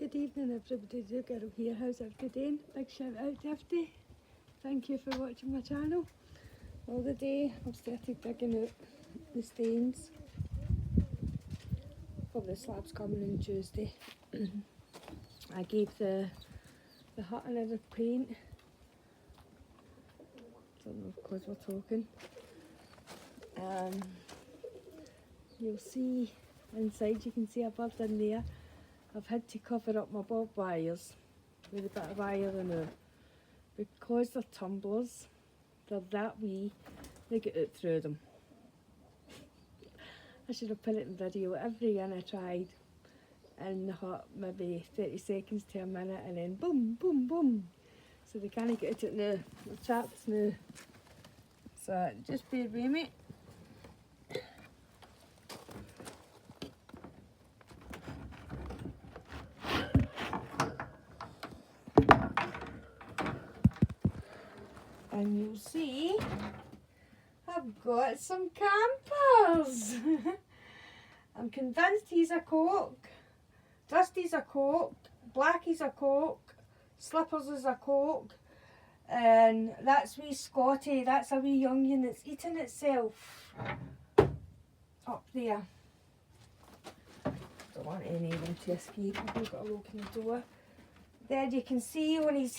Good evening everybody, do girl here, how's everybody doing? Big shout out to everybody, thank you for watching my channel. Well, the day I've started digging out the stains for the slabs coming on Tuesday. I gave the hut another paint, don't know because we're talking. You'll see inside, you can see a bird in there. I've had to cover up my bob wires with a bit of iron now because they're tumblers, they're that wee, they get out through them. I should have put it in video. Every inn I tried in the hut, maybe 30 seconds to a minute, and then boom, boom, boom. So they can't get it now, they're trapped now. So just bear with me. And you'll see I've got some campers. I'm convinced he's a Coke, Dusty's a Coke, Blackie's a Coke, Slippers is a Coke, and that's wee Scotty, that's a wee young'un that's eating itself up there. Don't want any of them to escape. I've got a lock in the door. There you can see on his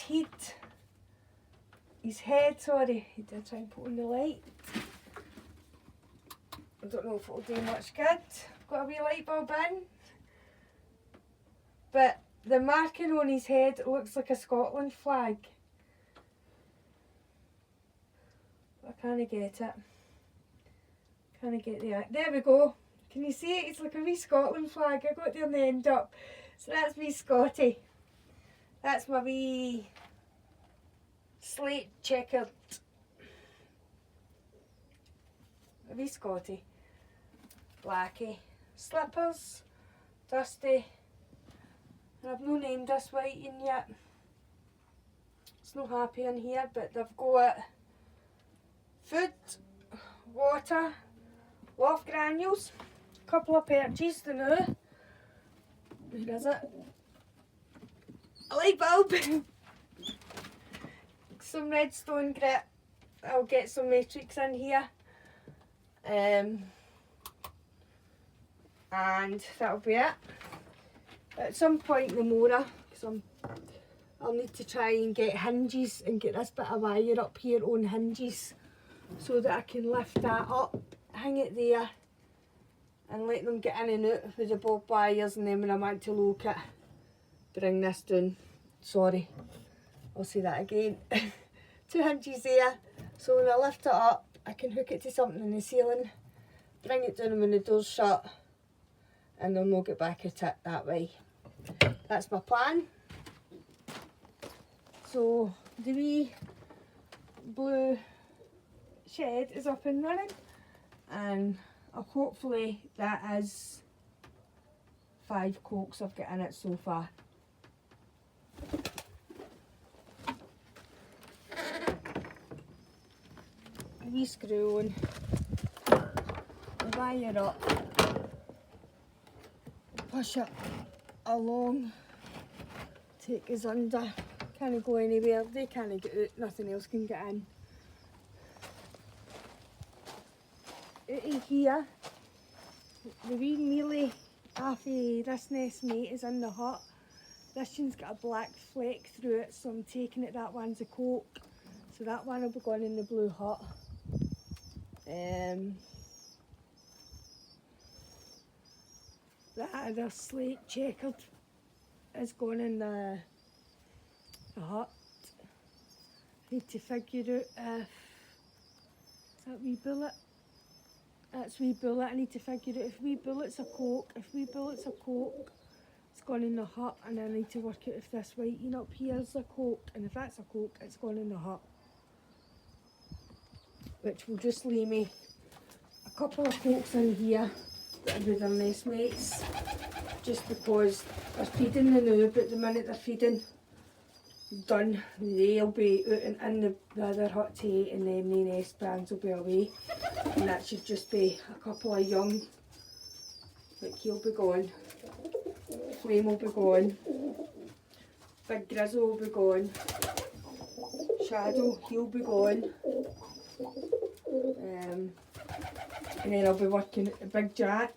head, sorry, he did try and put on the light. I don't know if it'll do much good. I've got a wee light bulb in. But the marking on his head looks like a Scotland flag. I can't get it. Can't get there. There we go. Can you see it? It's like a wee Scotland flag. I got there in the end up. So that's wee Scotty. That's my wee slate checkered a wee Scotty, Blackie, Slippers, Dusty, and I've no named this whiting yet. It's no happy in here, but they've got food, water, loaf granules, a couple of perches to know. Where is it? A light bulb. Some redstone grit. I'll get some matrix in here, and that'll be it. At some point in the morning, because I'll need to try and get hinges and get this bit of wire up here on hinges so that I can lift that up, hang it there, and let them get in and out with the bob wires, and then when I want to lock it, bring this down. Sorry, I'll say that again. 2 hinges there, so when I lift it up I can hook it to something in the ceiling, bring it down when the door's shut, and they'll not get back at it that way. That's my plan. So the wee blue shed is up and running, and hopefully that is 5 Cokes I've got in it so far. Wee screw on, the wire up, push it along, take us under, can't go anywhere, they can't get out, nothing else can get in. Out of here, the wee mealy half of this nest mate is in the hut. This one's got a black fleck through it, so I'm taking it, that one's a Coke, so that one will be going in the blue hut. That other slate checkered is going in the hut. I need to figure out if that wee bullet. That's wee bullet. I need to figure out if wee bullet's a Coke. If wee bullet's a Coke, it's gone in the hut, and I need to work out if this whiting up here is a Coke, and if that's a Coke, it's gone in the hut. Which will just leave me a couple of Cokes in here that will be their nest mates, just because they're feeding the now, but the minute they're feeding done, they'll be out and in the other hut to eat, and then the nest brands will be away, and that should just be a couple of young, like he'll be gone, Flame will be gone, Big Grizzle will be gone. Shadow, he'll be gone. And then I'll be working at the Big Jack.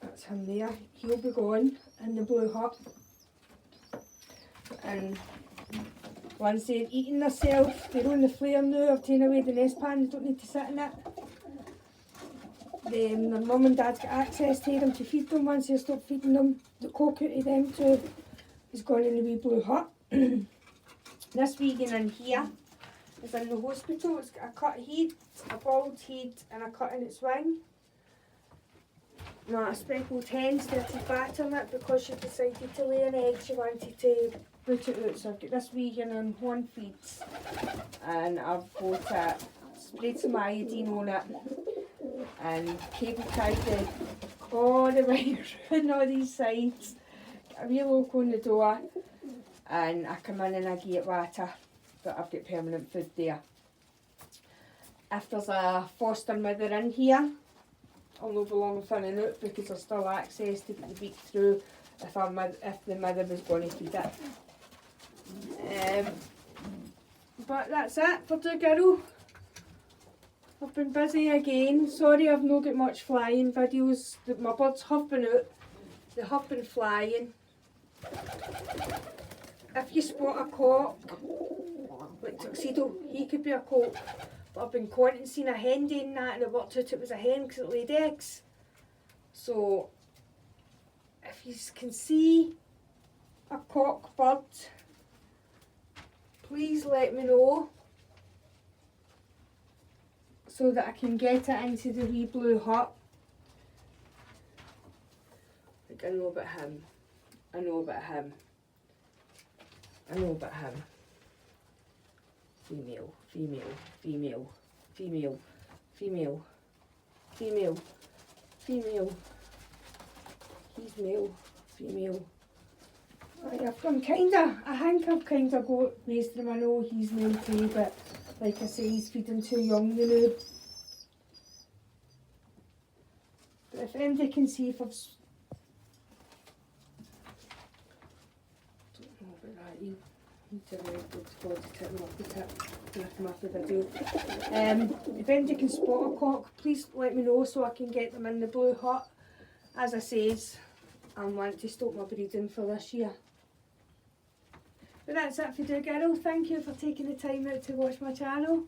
That's him there. He'll be gone in the blue hut. And once they're eating themselves, they're on the flare now. I've taken away the nest pan, they don't need to sit in it. Then their mum and dad's got access to them to feed them. Once they stop feeding them, the cock out of them too is gone in the wee blue hut. This vegan in here is in the hospital. It's got a cut head, a bald head and a cut in its wing. My speckled hen started battering it because she decided to lay an egg. She wanted to put it out. So I've got this vegan on one feeds and I've got it, sprayed some iodine on it and cable tied it all the way around all these sides. Got a wee lock on the door and I come in and I give it water, but I've got permanent food there. If there's a foster mother in here, I'll no be long thinning out because there's still access to get the beak through if the mother was going to feed it. But that's it for the girl. I've been busy again. Sorry I've not got much flying videos. My birds have been out. They have been flying. If you spot a cock, like Tuxedo, he could be a cock. But I've been caught and seen a hen doing that and it worked out it was a hen because it laid eggs. So if you can see a cock bird, please let me know so that I can get it into the wee blue hut. Like I know about him. I know about him. I know about him. Female, female, female, female, female, female, female. He's male, female. I think I've kinda got most of them. I know he's male too, but like I say, he's feeding too young now. But if anybody can see if I've... don't know about that, you need to go to God to tip them off the tip and lift them off the video. If anybody can spot a cock, please let me know so I can get them in the blue hut. As I says, I want to stop my breeding for this year. But that's it for the girl. Thank you for taking the time out to watch my channel.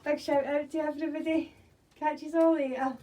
Big shout out to everybody. Catch you all later.